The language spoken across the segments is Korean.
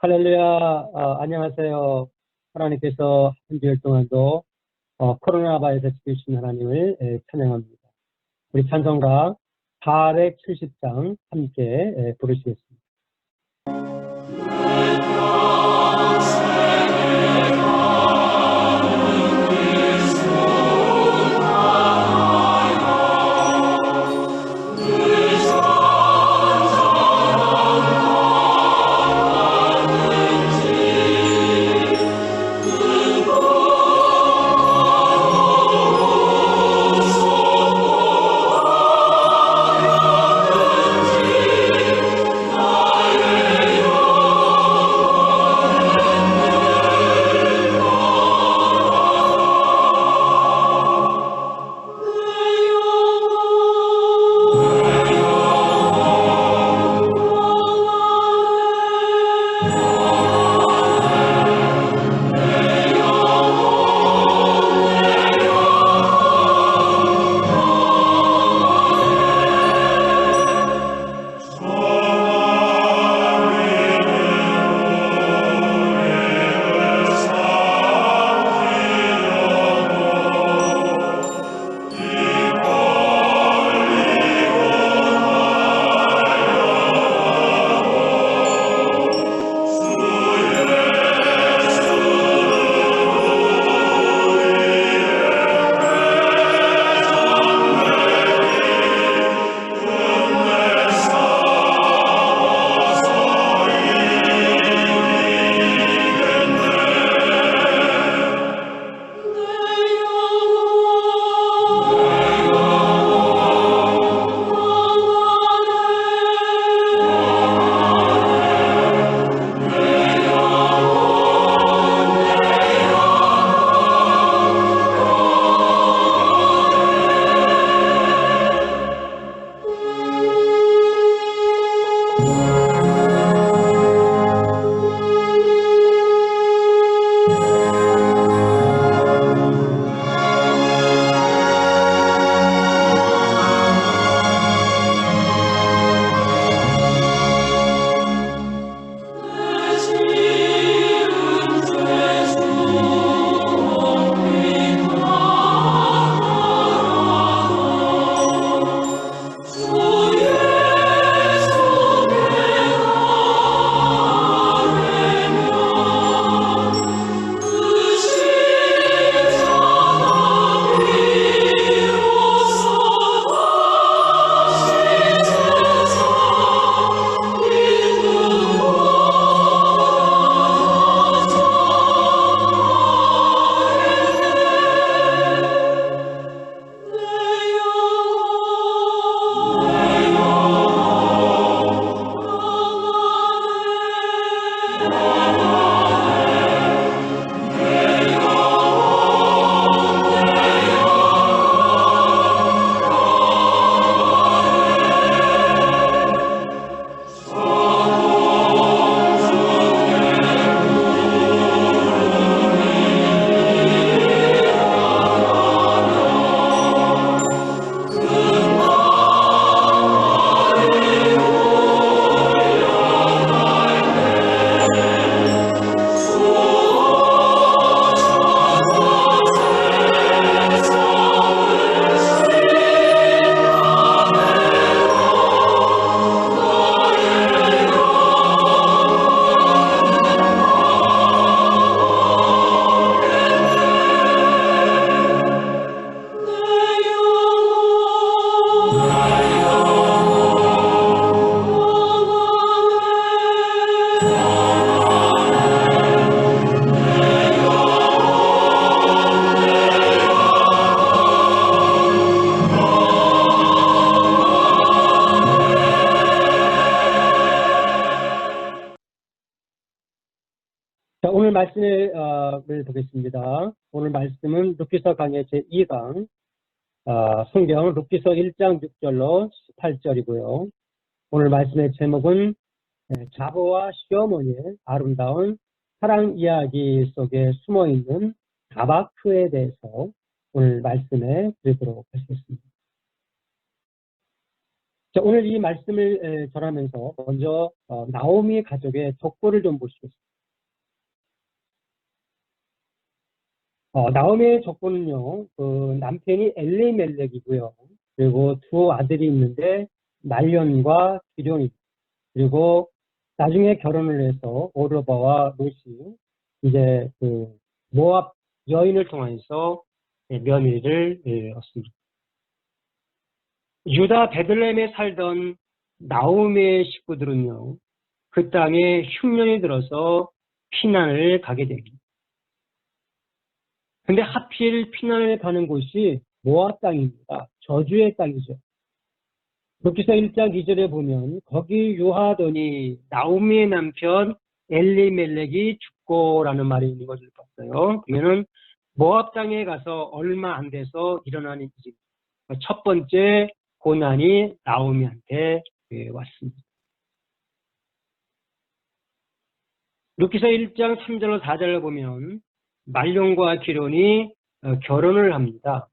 할렐루야, 안녕하세요. 하나님께서 한 주일 동안도 코로나 바이러스 지키신 하나님을 찬양합니다. 우리 찬송가 470장 함께 부르시겠습니다. 자, 오늘 말씀을 보겠습니다. 오늘 말씀은 룻기서 강의 제2강, 성경 룻기서 1장 6절로 18절이고요. 오늘 말씀의 제목은 자보와 시어머니의 아름다운 사랑 이야기 속에 숨어있는 다바크에 대해서 오늘 말씀에 드리도록 하겠습니다. 자, 오늘 이 말씀을 전하면서 먼저 나오미 가족의 족보를 좀 보시겠습니다. 나오미의 족보는요, 그 남편이 엘리멜렉이고요. 그리고 두 아들이 있는데 말련과 기럝이, 그리고 나중에 결혼을 해서 오르바와 롯이 이제 그 모압 여인을 통해서 며느리를 얻습니다. 유다 베들레헴에 살던 나오미의 식구들은요, 그 땅에 흉년이 들어서 피난을 가게 됩니다. 근데 하필 피난을 가는 곳이 모압 땅입니다. 저주의 땅이죠. 룻기서 1장 2절에 보면 거기 유하더니 나오미의 남편 엘리멜렉이 죽고라는 말이 있는 것을 봤어요. 그러면은 모압 땅에 가서 얼마 안 돼서 일어난 일입니다. 첫 번째 고난이 나오미한테 왔습니다. 룻기서 1장 3절로 4절을 보면 말론과 기럝이 결혼을 합니다.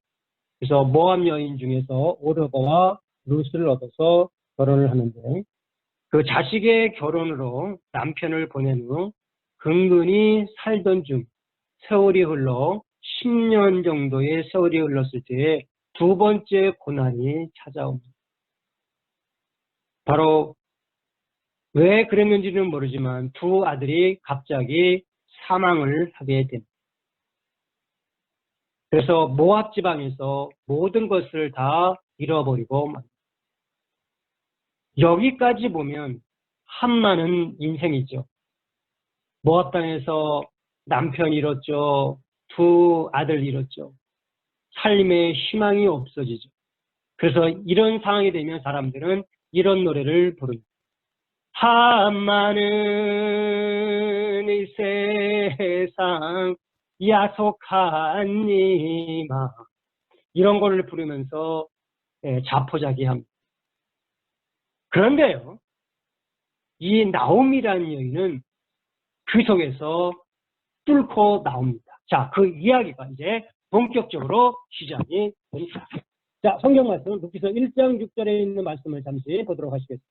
그래서 모압 여인 중에서 오르바와 룻을 얻어서 결혼을 하는데 그 자식의 결혼으로 남편을 보낸 후 근근히 살던 중 세월이 흘러 10년 정도의 세월이 흘렀을 때에 두 번째 고난이 찾아옵니다. 바로 왜 그랬는지는 모르지만 두 아들이 갑자기 사망을 하게 됩니다. 그래서 모압 지방에서 모든 것을 다 잃어버리고 맙니다. 여기까지 보면 한많은 인생이죠. 모압 땅에서 남편 잃었죠. 두 아들 잃었죠. 삶의 희망이 없어지죠. 그래서 이런 상황이 되면 사람들은 이런 노래를 부릅니다. 한많은 이 세상 야속하니마, 이런 거를 부르면서 자포자기합니다. 그런데요, 이 나오미라는 여인은 그 속에서 뚫고 나옵니다. 자, 그 이야기가 이제 본격적으로 시작이 됩니다. 자, 성경 말씀 룻기서 1장 6절에 있는 말씀을 잠시 보도록 하시겠습니다.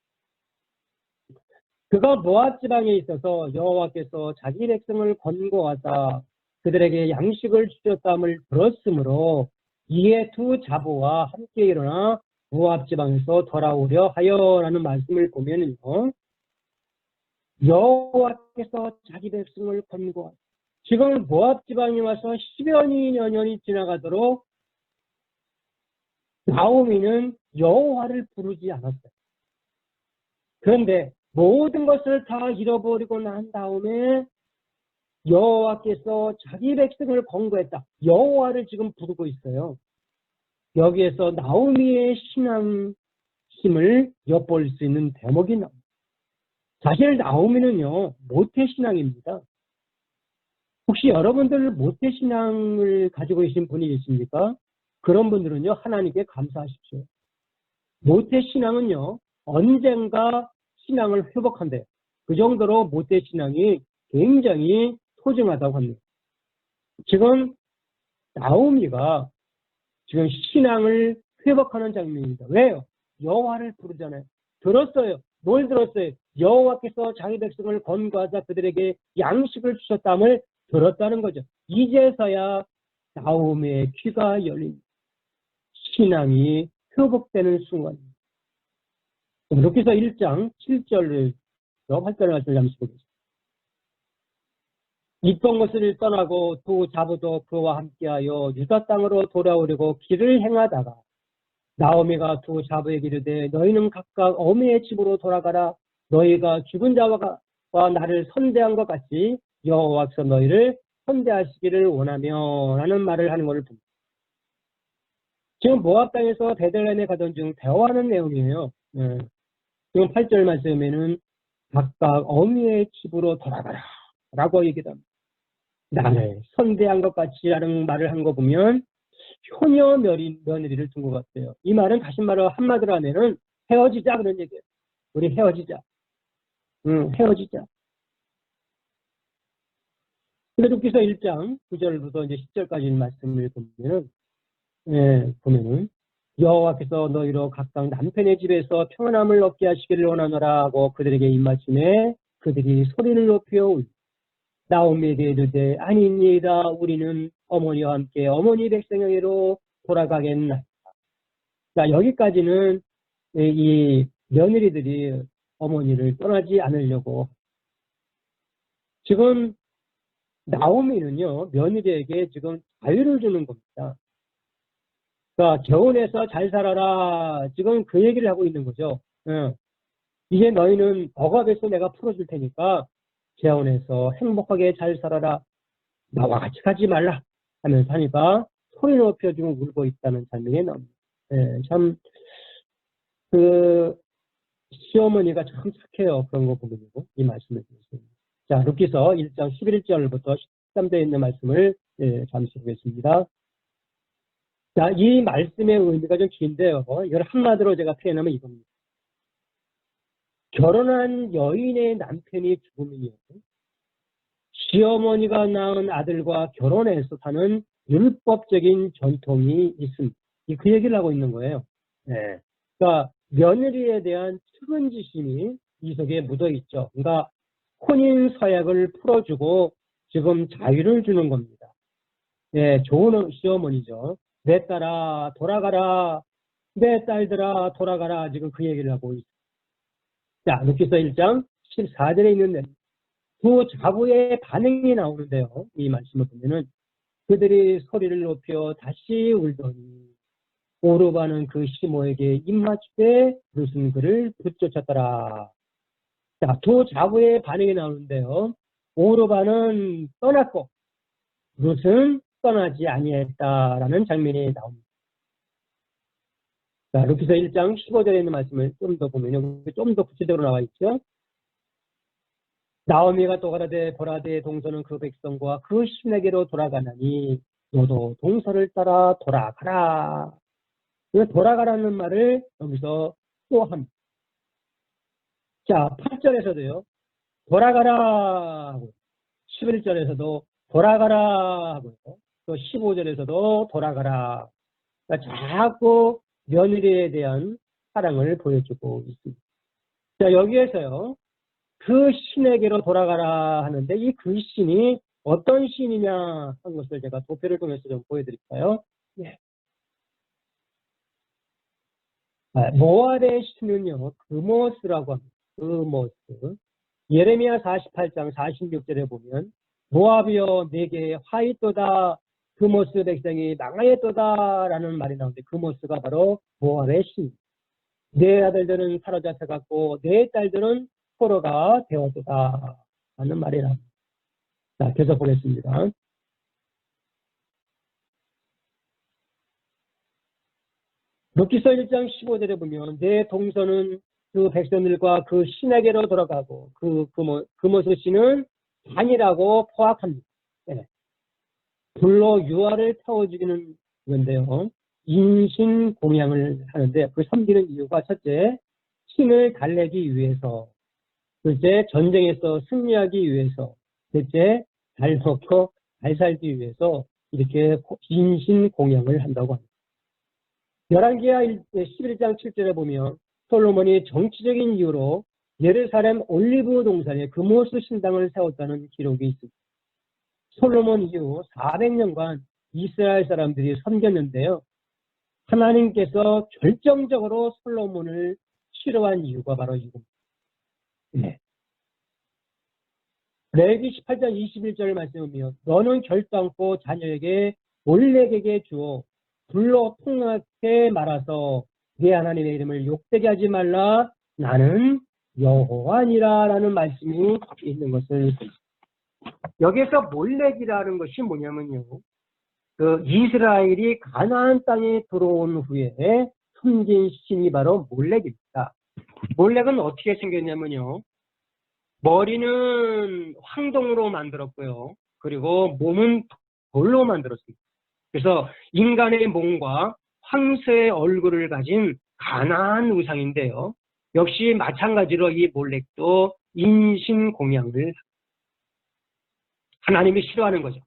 그가 모압 지방에 있어서 여호와께서 자기 백성을 권고하사 그들에게 양식을 주셨다함을 들었으므로 이에 두 자보와 함께 일어나 모압 지방에서 돌아오려 하여라는 말씀을 보면은요, 여호와께서 자기 백성을 권고하사, 지금 모압 지방에 와서 10여 년이 지나가도록 나오미는 여호와를 부르지 않았어요. 그런데 모든 것을 다 잃어버리고 난 다음에 여호와께서 자기 백성을 권고했다. 여호와를 지금 부르고 있어요. 여기에서 나오미의 신앙심을 엿볼 수 있는 대목이 나옵니다. 사실 나오미는요, 모태신앙입니다. 혹시 여러분들 모태신앙을 가지고 계신 분이 계십니까? 그런 분들은요, 하나님께 감사하십시오. 모태신앙은요, 언젠가 신앙을 회복한대요. 그 정도로 모태신앙이 굉장히 소중하다고 합니다. 지금 나오미가 지금 신앙을 회복하는 장면입니다. 왜요? 여호와를 부르잖아요. 들었어요. 뭘 들었어요? 여호와께서 자기 백성을 권고하사 그들에게 양식을 주셨다함을 들었다는 거죠. 이제서야 나오미의 귀가 열립니다. 신앙이 회복되는 순간입니다. 룻기서 1장 7절로 8절의 말씀을 잠시 보겠습니다. 있던 것을 떠나고 두 자부도 그와 함께하여 유다 땅으로 돌아오려고 길을 행하다가 나오미가 두 자부에게 이르되 너희는 각각 어미의 집으로 돌아가라. 너희가 죽은 자와 나를 선대한 것 같이 여호와께서 너희를 선대하시기를 원하며 라는 말을 하는 것을 봅니다. 지금 모압 땅에서 베들레헴에 가던 중 대화하는 내용이에요. 지금 8절 말씀에는 각각 어미의 집으로 돌아가라 라고 얘기합니다. 나를 선대한 것 같이라는 말을 한 거 보면 효녀 며느리를 둔 것 같아요. 이 말은 다시 말로 한마디로 하면은 헤어지자 그런 얘기예요. 우리 헤어지자. 헤어지자. 근데 룻기서 1장 9절부터 이제 10절까지 말씀을 보면은 여호와께서 너희로 각각 남편의 집에서 평안함을 얻게 하시기를 원하노라 하고 그들에게 이 말씀에 그들이 소리를 높여 울고 나오미에게 이르되 아니니이다 우리는 어머니와 함께 어머니 백성에게로 돌아가겠나이다. 자, 여기까지는 이 며느리들이 어머니를 떠나지 않으려고 지금 나오미는요 며느리에게 지금 자유를 주는 겁니다. 그러니까 결혼해서 잘 살아라 지금 그 얘기를 하고 있는 거죠. 이제 너희는 억압에서 내가 풀어줄 테니까 재혼해서 행복하게 잘 살아라. 나와 같이 가지 말라 하면서 하니까 소리 높여 지금 울고 있다는 장면이 나옵니다. 참 그 시어머니가 참 착해요. 그런 거 보면요. 이 말씀을 드리겠습니다. 자, 룻기서 1장 11절부터 13절에 있는 말씀을 잠시 보겠습니다. 자, 이 말씀의 의미가 좀 긴데요. 이걸 한마디로 제가 표현하면 이겁니다. 결혼한 여인의 남편이 죽으면요. 시어머니가 낳은 아들과 결혼해서 사는 율법적인 전통이 있습니다. 그 얘기를 하고 있는 거예요. 네. 그러니까 며느리에 대한 측은지심이 이 속에 묻어 있죠. 그러니까 혼인 서약을 풀어주고 지금 자유를 주는 겁니다. 네, 좋은 시어머니죠. 내 딸아 돌아가라. 내 딸들아 돌아가라. 지금 그 얘기를 하고 있습니다. 자, 룻기서 1장 14절에 있는 두 자부의 반응이 나오는데요. 이 말씀을 보면은 그들이 소리를 높여 다시 울더니 오르바는 그 시모에게 입맞추되 룻은 그를 붙쫓았더라. 자, 두 자부의 반응이 나오는데요. 오르바는 떠났고 룻은 떠나지 아니했다라는 장면이 나옵니다. 자, 룻기서 1장 15절에 있는 말씀을 좀 더 보면요. 좀 더 구체적으로 나와 있죠. 나오미가 또 가라되 보라 내 동서는 그 백성과 그 신에게로 돌아가나니 너도 동서를 따라 돌아가라. 돌아가라는 말을 여기서 또 합니다. 자, 8절에서도요. 돌아가라 하고 11절에서도 돌아가라 하고요. 또 15절에서도 돌아가라. 그러니까 자꾸 며느리에 대한 사랑을 보여주고 있습니다. 자, 여기에서요. 그 신에게로 돌아가라 하는데 이 그 신이 어떤 신이냐 하는 것을 제가 도표를 통해서 좀 보여드릴까요? 네. 모압의 신은요, 그모스라고 합니다. 그모스. 예레미야 48장 46절에 보면 모압이여 내게 화있도다 그모스 백성이 망하였도다 라는 말이 나오는데 그모스가 바로 모압의 신. 내 아들들은 사로잡혀갔고 내 딸들은 포로가 되었도다 라는 말이 나옵니다. 자, 계속 보겠습니다. 룻기서 1장 15절에 보면 내 동서는 그 백성들과 그 신에게로 돌아가고 그모스 신은 단이라고 포악합니다. 네. 불로 유아를 태워 죽이는 건데요. 인신 공양을 하는데 그 섬기는 이유가 첫째 신을 달래기 위해서, 둘째 전쟁에서 승리하기 위해서, 셋째 잘 먹고 잘 살기 위해서 이렇게 인신 공양을 한다고 합니다. 열왕기하 11장 7절에 보면 솔로몬이 정치적인 이유로 예루살렘 올리브 동산에 그모스 신당을 세웠다는 기록이 있습니다. 솔로몬 이후 400년간 이스라엘 사람들이 섬겼는데요. 하나님께서 결정적으로 솔로몬을 싫어한 이유가 바로 이겁니다. 네. 레위기 18장 21절 말씀이며 너는 결단코 자녀에게 몰렉에게 주어 불로 통하게 말아서 네 하나님의 이름을 욕되게 하지 말라 나는 여호와니라 라는 말씀이 있는 것을 여기에서 몰렉이라는 것이 뭐냐면요. 그 이스라엘이 가나안 땅에 들어온 후에 섬긴 신이 바로 몰렉입니다. 몰렉은 어떻게 생겼냐면요. 머리는 황동으로 만들었고요. 그리고 몸은 돌로 만들었습니다. 그래서 인간의 몸과 황새의 얼굴을 가진 가나안 우상인데요. 역시 마찬가지로 이 몰렉도 인신공양을 하나님이 싫어하는 거죠.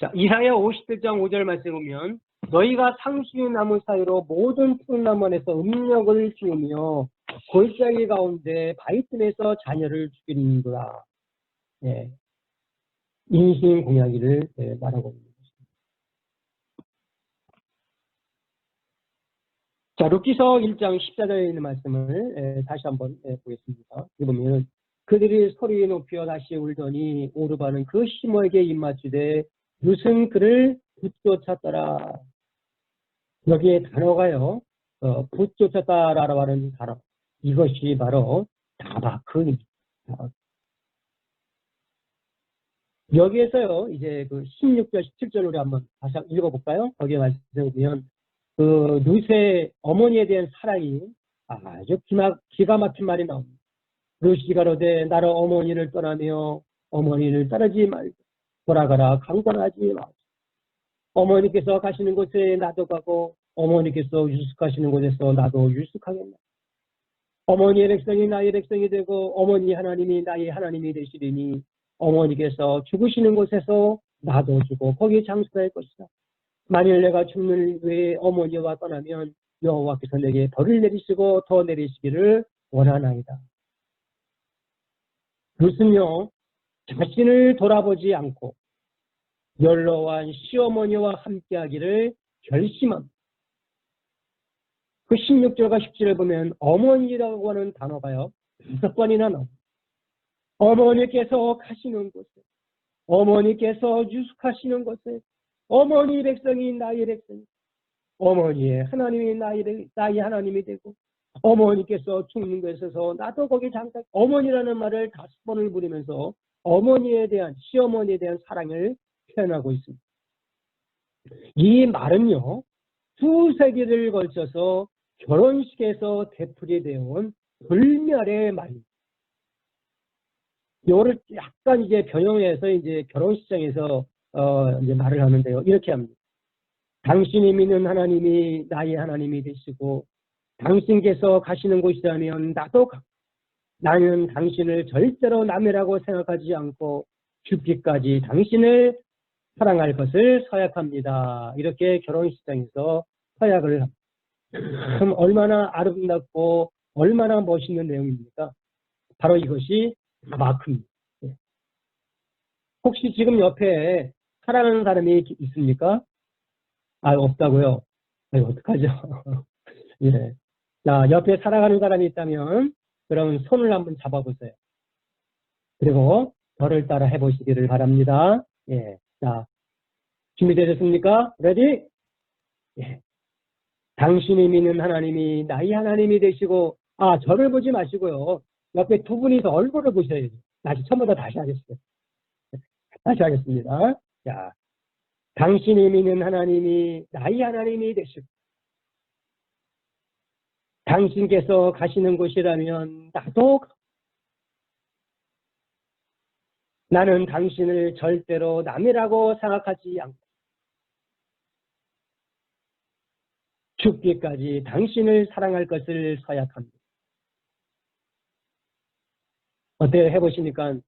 자, 이사야 51장 5절 말씀에 보면 너희가 상수리 나무 사이로 모든 푸른 나무 안에서 음력을 지으며 골짜기 가운데 바위틈에서 자녀를 죽이는구나. 예. 인신 공약이를 말하고 있는 것입니다. 자, 룻기서 1장 14절에 있는 말씀을 다시 한번 보겠습니다. 여기 보면 그들이 소리 높여 다시 울더니 오르바는 그 시므에게 입맞추되 룻은 그를 붙쫓았더라. 여기에 단어가요. 붙쫓았다라고 하는 단어. 이것이 바로 다바크입니다. 여기에서요, 이제 그 16절, 17절을 우리 한번 다시 읽어볼까요? 거기에 말씀해 보면, 그 룻의 어머니에 대한 사랑이 아주 기가 막힌 말이 나옵니다. 룻이 가로되 나를 어머니를 떠나며 어머니를 따르지 말고 돌아가라 강권하지 마. 어머니께서 가시는 곳에 나도 가고 어머니께서 유숙하시는 곳에서 나도 유숙하겠나. 어머니의 백성이 나의 백성이 되고 어머니 하나님이 나의 하나님이 되시리니 어머니께서 죽으시는 곳에서 나도 죽고 거기 장수할 것이다. 만일 내가 죽는 후에 어머니와 떠나면 여호와께서 내게 벌을 내리시고 더 내리시기를 원하나이다. 룻은요, 자신을 돌아보지 않고 연로한 시어머니와 함께하기를 결심합니다. 그 16절과 17절을 보면 어머니라고 하는 단어가요 5번이나 나옵니다. 어머니께서 가시는 곳에, 어머니께서 유숙하시는 곳에, 어머니 백성이 나의 백성이, 어머니의 하나님이 나의 하나님이 되고 어머니께서 죽는 곳에서 나도 거기 잠깐, 어머니라는 말을 5번을 부리면서 어머니에 대한, 시어머니에 대한 사랑을 표현하고 있습니다. 이 말은요, 2세기를 걸쳐서 결혼식에서 되풀이되어 온 불멸의 말입니다. 이거를 약간 이제 변형해서 이제 결혼식장에서 이제 말을 하는데요. 이렇게 합니다. 당신이 믿는 하나님이 나의 하나님이 되시고 당신께서 가시는 곳이라면 나도 가. 나는 당신을 절대로 남이라고 생각하지 않고 죽기까지 당신을 사랑할 것을 서약합니다. 이렇게 결혼식장에서 서약을 합니다. 그럼 얼마나 아름답고 얼마나 멋있는 내용입니까? 바로 이것이 다바크입니다. 혹시 지금 옆에 사랑하는 사람이 있습니까? 없다고요? 어떡하죠? 예. 자, 옆에 사랑하는 사람이 있다면 그럼 손을 한번 잡아보세요. 그리고 저를 따라 해보시기를 바랍니다. 예. 자, 준비되셨습니까? 레디? 예. 당신이 믿는 하나님이 나의 하나님이 되시고, 저를 보지 마시고요. 옆에 2분이서 얼굴을 보셔야죠. 다시 처음부터 다시 하겠습니다. 다시 하겠습니다. 자, 당신이 믿는 하나님이 나의 하나님이 되시고, 당신께서 가시는 곳이라면 나도 나는 당신을 절대로 남이라고 생각하지 않고 죽기까지 당신을 사랑할 것을 서약합니다. 어때요? 해보시니까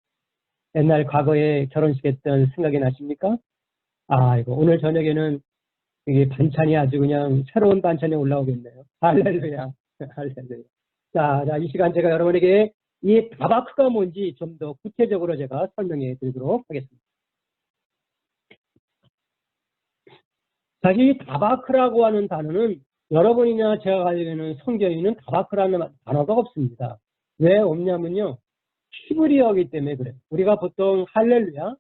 옛날 과거에 결혼식 했던 생각이 나십니까? 이거 오늘 저녁에는 이게 반찬이 아주 그냥 새로운 반찬이 올라오겠네요. 할렐루야. 할렐루야. 자, 이 시간 제가 여러분에게 이 다바크가 뭔지 좀 더 구체적으로 제가 설명해 드리도록 하겠습니다. 자, 이 다바크라고 하는 단어는 여러분이나 제가 알기로는 성경에는 다바크라는 단어가 없습니다. 왜 없냐면요. 히브리어이기 때문에 그래요. 우리가 보통 할렐루야,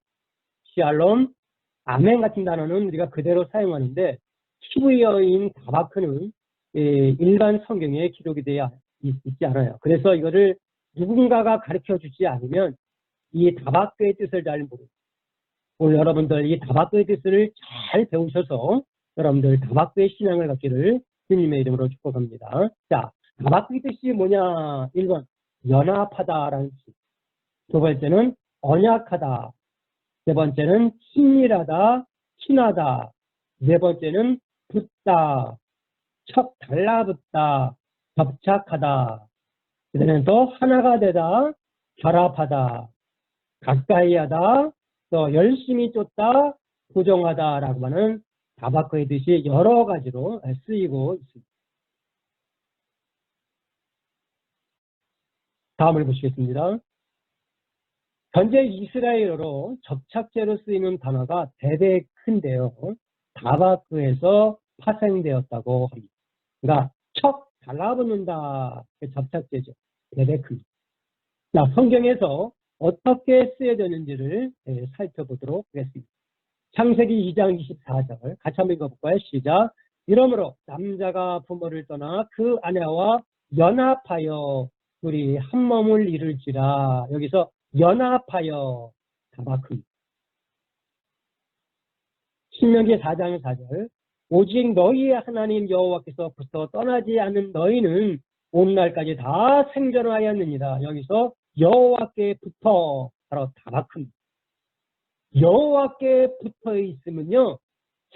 샬롬, 아멘 같은 단어는 우리가 그대로 사용하는데 히브리어인 다바크는 일반 성경에 기록이 되어 있지 않아요. 그래서 이거를 누군가가 가르쳐 주지 않으면 이 다바크의 뜻을 잘 모르고 오늘 여러분들 이 다바크의 뜻을 잘 배우셔서 여러분들 다바크의 신앙을 갖기를 주님의 이름으로 축복합니다. 자, 다바크의 뜻이 뭐냐? 1번 연합하다라는 뜻. 2번째는 언약하다. 3번째는 친밀하다, 친하다. 4번째는 붙다, 척 달라붙다, 접착하다. 그다음에 또 하나가 되다, 결합하다, 가까이 하다, 또 열심히 쫓다, 부정하다라고 하는 다바크의 뜻이 여러 가지로 쓰이고 있습니다. 다음을 보시겠습니다. 현재 이스라엘어로 접착제로 쓰이는 단어가 데베크인데요. 다바크에서 파생되었다고 합니다. 그러니까 척 달라붙는다. 접착제죠. 데베크. 자, 성경에서 어떻게 쓰여졌는지를 살펴보도록 하겠습니다. 창세기 2장 24절 같이 한번 읽어볼까요? 시작. 이러므로 남자가 부모를 떠나 그 아내와 연합하여 둘이 한 몸을 이룰지라. 여기서 연합하여 다바크. 신명기 4장 4절 오직 너희의 하나님 여호와께서 벌써 떠나지 않은 너희는 오늘날까지 다 생존하였느니라. 여기서 여호와께 붙어 바로 다바크. 여호와께 붙어 있으면요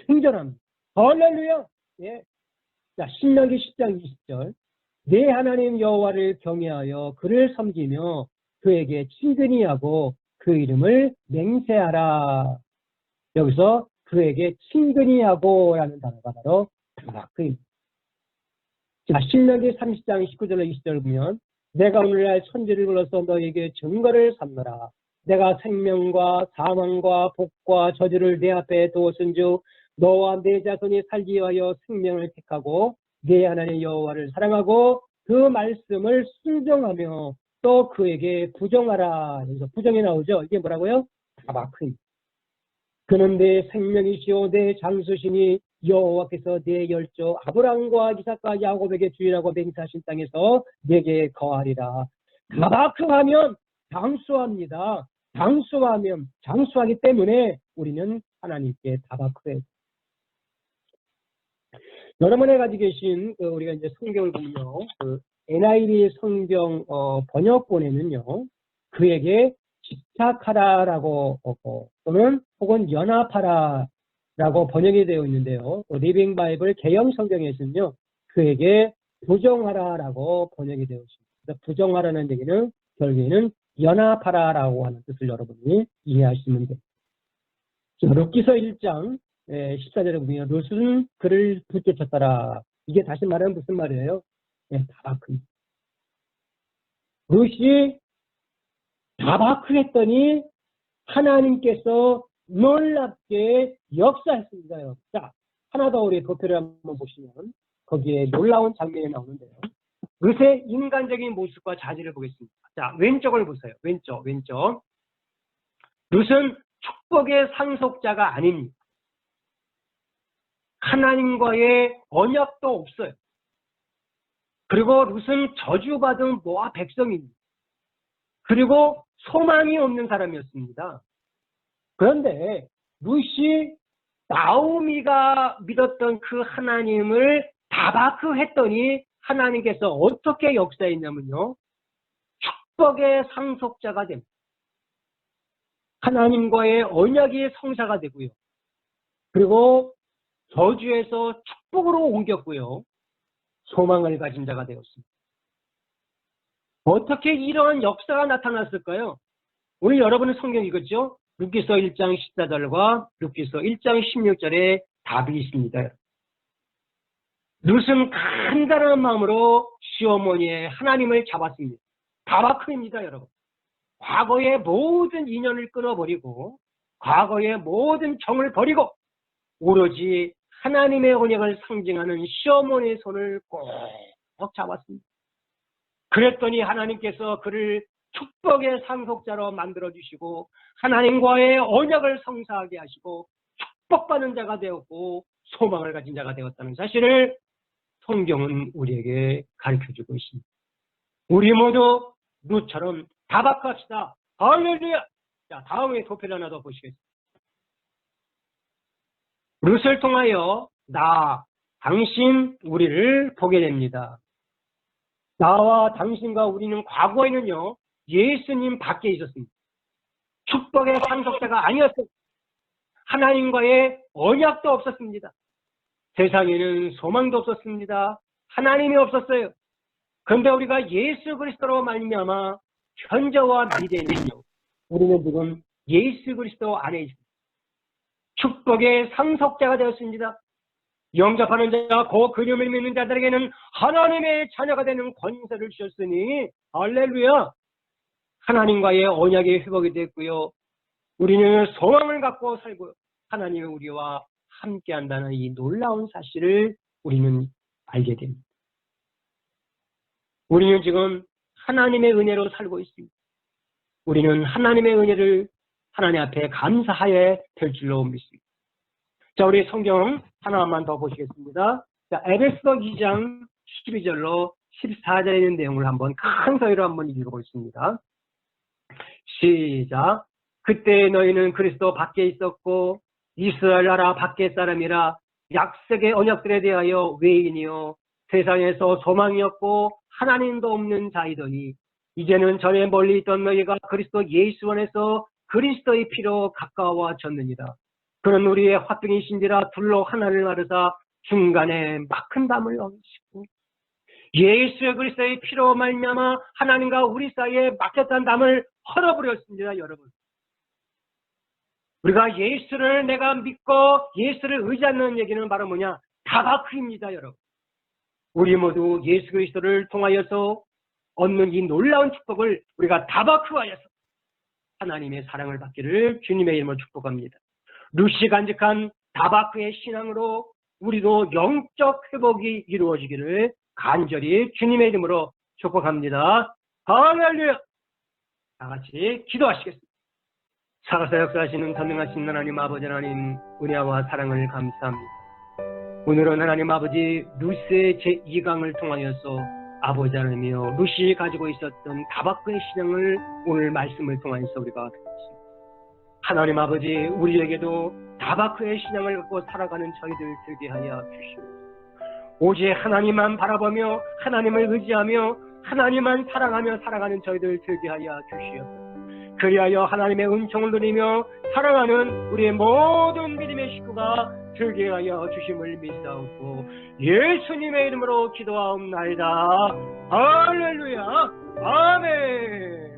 생존합니다. 할렐루야. 예. 자, 신명기 10장 20절 내 하나님 여호와를 경외하여 그를 섬기며 그에게 친근히 하고 그 이름을 맹세하라. 여기서 그에게 친근히 하고 라는 단어가 바로 다바크입니다. 자, 신명기 30장 19절로 20절 보면 내가 오늘날 천지를 불러서 너에게 증거를 삼노라. 내가 생명과 사망과 복과 저주를 내 앞에 두었은즉 너와 내 자손이 살기 위하여 생명을 택하고 내 하나님 여호와를 사랑하고 그 말씀을 순종하며 또 그에게 부정하라. 여기서 부정이 나오죠. 이게 뭐라고요? 다바크입니다. 그는 내 생명이시오 내 장수시니 여호와께서 내 열조 아브람과 이삭과 야곱에게 주의라고 맹세하신 땅에서 내게 거하리라. 다바크하면 장수합니다. 장수하기 때문에 우리는 하나님께 다바크해요. 여러분이 가지고 계신 우리가 이제 성경을 보면요, NIV 성경 번역본에는요, 그에게 집착하라라고 또는 혹은 연합하라라고 번역이 되어 있는데요. 리빙 바이블 개영 성경에서는요, 그에게 부정하라라고 번역이 되어 있습니다. 부정하라는 얘기는 결국에는 연합하라라고 하는 뜻을 여러분이 이해하시면 됩니다. 룻기서 1장 14절에 보면 룻은 그를 붙여쳤더라. 이게 다시 말하면 무슨 말이에요? 다바크. 룻이 다바크했더니 하나님께서 놀랍게 역사했습니다. 자, 하나 더 우리 도표를 한번 보시면 거기에 놀라운 장면이 나오는데요. 룻의 인간적인 모습과 자질을 보겠습니다. 자, 왼쪽을 보세요. 왼쪽. 룻은 축복의 상속자가 아닙니다. 하나님과의 언약도 없어요. 그리고 룻은 저주받은 모압 백성입니다. 그리고 소망이 없는 사람이었습니다. 그런데 룻이 나오미가 믿었던 그 하나님을 다바크했더니 하나님께서 어떻게 역사했냐면요. 축복의 상속자가 됩니다. 하나님과의 언약이 성사가 되고요. 그리고 저주에서 축복으로 옮겼고요. 소망을 가진 자가 되었습니다. 어떻게 이러한 역사가 나타났을까요? 오늘 여러분은 성경 읽었죠? 룻기서 1장 14절과 룻기서 1장 16절에 답이 있습니다. 룻은 간단한 마음으로 시어머니의 하나님을 잡았습니다. 다바크입니다, 여러분. 과거의 모든 인연을 끊어버리고 과거의 모든 정을 버리고 오로지 하나님의 언약을 상징하는 시어머니의 손을 꼭 잡았습니다. 그랬더니 하나님께서 그를 축복의 상속자로 만들어주시고 하나님과의 언약을 성사하게 하시고 축복받는 자가 되었고 소망을 가진 자가 되었다는 사실을 성경은 우리에게 가르쳐주고 있습니다. 우리 모두 룻처럼 다바크합시다. 할렐루야! 자, 다음에 도표를 하나 더 보시겠습니다. 룻을 통하여 당신, 우리를 보게 됩니다. 나와 당신과 우리는 과거에는요, 예수님 밖에 있었습니다. 축복의 상속자가 아니었어요. 하나님과의 언약도 없었습니다. 세상에는 소망도 없었습니다. 하나님이 없었어요. 그런데 우리가 예수 그리스도로 말미암아 현재와 미래는요, 우리는 지금 예수 그리스도 안에 있습니다. 축복의 상속자가 되었습니다. 영접하는 자와 그 그림을 믿는 자들에게는 하나님의 자녀가 되는 권세를 주셨으니 할렐루야. 하나님과의 언약이 회복이 됐고요. 우리는 소망을 갖고 살고 하나님이 우리와 함께한다는 이 놀라운 사실을 우리는 알게 됩니다. 우리는 지금 하나님의 은혜로 살고 있습니다. 우리는 하나님의 은혜를 하나님 앞에 감사하여 될 줄로 믿습니다. 자, 우리 성경 하나만 더 보시겠습니다. 자, 에베소서 2장 12절로 14절에 있는 내용을 한번 큰 소리로 한번 읽어보겠습니다. 시작. 그때 너희는 그리스도 밖에 있었고 이스라엘 나라 밖의 사람이라 약속의 언약들에 대하여 외인이요 세상에서 소망이 없고 하나님도 없는 자이더니 이제는 전에 멀리 있던 너희가 그리스도 예수 안에서 그리스도의 피로 가까워졌느니라. 그는 우리의 화평이신지라 둘로 하나를 나르사 중간에 막힌 담을 넣으시고 예수 그리스도의 피로 말미암아 하나님과 우리 사이에 막혔던 담을 헐어버렸습니다. 여러분, 우리가 예수를 내가 믿고 예수를 의지하는 얘기는 바로 뭐냐? 다바크입니다. 여러분, 우리 모두 예수 그리스도를 통하여서 얻는 이 놀라운 축복을 우리가 다바크하여서 하나님의 사랑을 받기를 주님의 이름으로 축복합니다. 루시 간직한 다바크의 신앙으로 우리도 영적 회복이 이루어지기를 간절히 주님의 이름으로 축복합니다. 할렐루야. 다 같이 기도하시겠습니다. 살아서 역사하시는 전능하신 하나님 아버지 하나님, 은혜와 사랑을 감사합니다. 오늘은 하나님 아버지 루스의 제2강을 통하여서 아버지 하나님이여 루시 가지고 있었던 다바크의 신앙을 오늘 말씀을 통해서 우리가 듣습니다. 하나님 아버지, 우리에게도 다바크의 신앙을 갖고 살아가는 저희들 되게 하여 주시옵소서. 오직 하나님만 바라보며 하나님을 의지하며 하나님만 사랑하며 살아가는 저희들 되게 하여 주시옵소서. 그리하여 하나님의 은총을 누리며 사랑하는 우리의 모든 믿음의 식구가 되게 하여 주심을 믿사옵고 예수님의 이름으로 기도하옵나이다. 할렐루야. 아멘.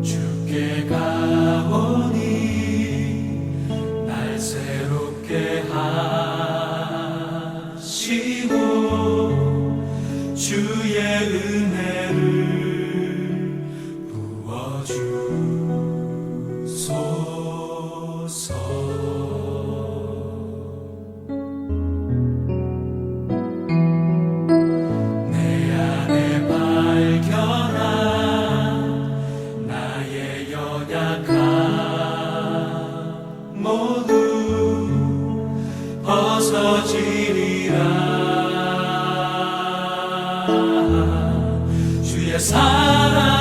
주께 가오니 날 새롭게 하시고 주의 은혜를 부어주소서. 내 안에 발견한 모두 벗어지리라. 주의 사랑